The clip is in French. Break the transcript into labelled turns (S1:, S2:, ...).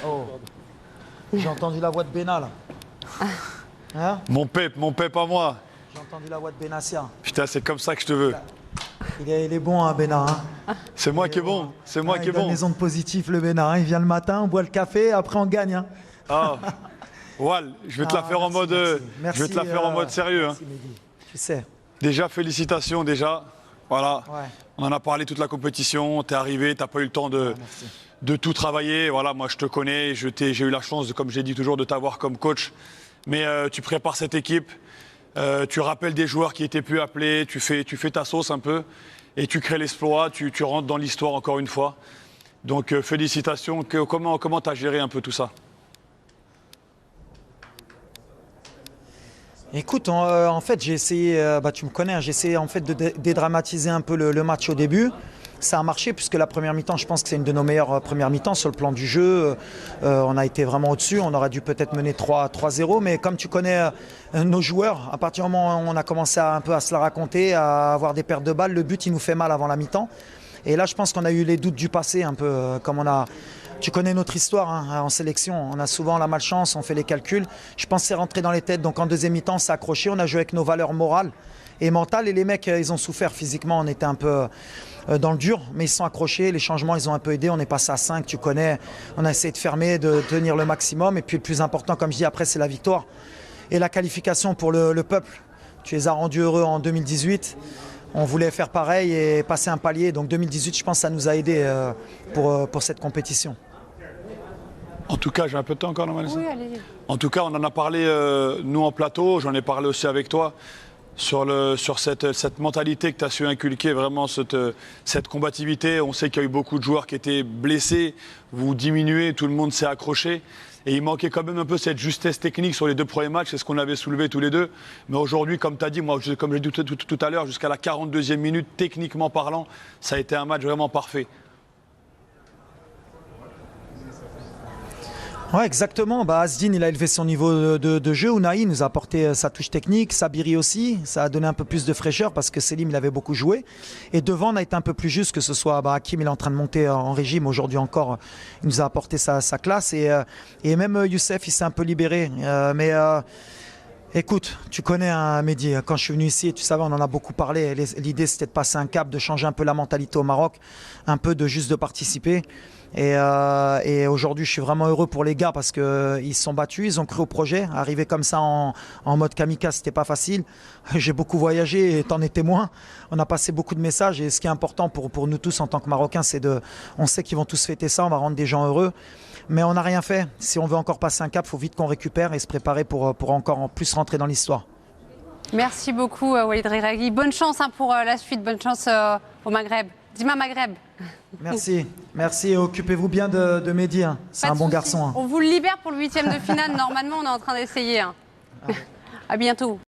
S1: Oh. J'ai entendu la voix de Bena, là. Hein?
S2: Mon pep à moi.
S1: J'ai entendu la voix de Benassia.
S2: Putain, c'est comme ça que je te veux.
S1: Il est bon, hein, Bena. Hein?
S2: C'est moi qui est bon. C'est moi qui est
S1: Il donne
S2: bon.
S1: les ondes positives, le Bena. Hein? Il vient le matin, on boit le café, après on gagne. Hein?
S2: Ah. Wal, je vais te la faire en mode.
S1: Merci,
S2: je vais te la faire en mode sérieux.
S1: Merci, Mehdi. Tu sais.
S2: Déjà, félicitations, déjà. Voilà.
S1: Ouais.
S2: On en a parlé toute la compétition. T'es arrivé, t'as pas eu le temps de tout travailler. Voilà, moi je te connais. J'ai eu la chance, comme j'ai dit toujours, de t'avoir comme coach. Mais tu prépares cette équipe. Tu rappelles des joueurs qui étaient plus appelés. Tu fais ta sauce un peu. Et tu crées l'exploit. Tu rentres dans l'histoire encore une fois. Donc félicitations. Comment t'as géré un peu tout ça?
S1: Écoute, en fait, j'ai essayé, tu me connais, hein, j'ai essayé en fait de dédramatiser un peu le match au début. Ça a marché puisque la première mi-temps, je pense que c'est une de nos meilleures premières mi-temps sur le plan du jeu. On a été vraiment au-dessus. On aurait dû peut-être mener 3-0. Mais comme tu connais nos joueurs, à partir du moment où on a commencé un peu à se la raconter, à avoir des pertes de balles, le but, il nous fait mal avant la mi-temps. Et là, je pense qu'on a eu les doutes du passé, un peu comme on a... Tu connais notre histoire hein, en sélection. On a souvent la malchance, on fait les calculs. Je pense que c'est rentré dans les têtes. Donc en deuxième mi-temps, c'est accroché. On a joué avec nos valeurs morales et mentales. Et les mecs, ils ont souffert physiquement. On était un peu dans le dur, mais ils se sont accrochés. Les changements, ils ont un peu aidé. On est passé à 5, tu connais. On a essayé de fermer, de tenir le maximum. Et puis le plus important, comme je dis, après, c'est la victoire. Et la qualification pour le peuple. Tu les as rendus heureux en 2018. On voulait faire pareil et passer un palier. Donc 2018, je pense que ça nous a aidés pour cette compétition.
S2: En tout cas, j'ai un peu de temps encore, normalement.
S3: Oui, allez-y.
S2: En tout cas, on en a parlé, nous, en plateau. J'en ai parlé aussi avec toi sur cette mentalité que tu as su inculquer, vraiment cette combativité. On sait qu'il y a eu beaucoup de joueurs qui étaient blessés. Vous diminuez, tout le monde s'est accroché. Et il manquait quand même un peu cette justesse technique sur les 2 premiers matchs. C'est ce qu'on avait soulevé tous les deux. Mais aujourd'hui, comme tu as dit, moi, comme j'ai dit tout à l'heure, jusqu'à la 42e minute, techniquement parlant, ça a été un match vraiment parfait.
S1: Ouais, exactement. Asdin, il a élevé son niveau de jeu. Ounahi nous a apporté sa touche technique. Sabiri aussi. Ça a donné un peu plus de fraîcheur parce que Selim, il avait beaucoup joué. Et devant, on a été un peu plus juste, que ce soit Hakim, il est en train de monter en régime. Aujourd'hui encore, il nous a apporté sa classe. Et même Youssef, il s'est un peu libéré. Écoute, tu connais Mehdi, quand je suis venu ici, tu savais, on en a beaucoup parlé. L'idée, c'était de passer un cap, de changer un peu la mentalité au Maroc, un peu juste de participer. Et aujourd'hui, je suis vraiment heureux pour les gars parce qu'ils se sont battus, ils ont cru au projet. Arriver comme ça en mode kamikaze, c'était pas facile. J'ai beaucoup voyagé et t'en es témoin. On a passé beaucoup de messages et ce qui est important pour nous tous en tant que Marocains, c'est on sait qu'ils vont tous fêter ça, on va rendre des gens heureux. Mais on n'a rien fait. Si on veut encore passer un cap, il faut vite qu'on récupère et se préparer pour encore en plus rentrer dans l'histoire.
S3: Merci beaucoup, Walid Regragui. Bonne chance pour la suite. Bonne chance au Maghreb. Dima Maghreb.
S1: Merci. Merci. Occupez-vous bien de Mehdi. Hein. C'est un bon garçon. Hein.
S3: On vous le libère pour le 8e de finale. Normalement, on est en train d'essayer. À bientôt.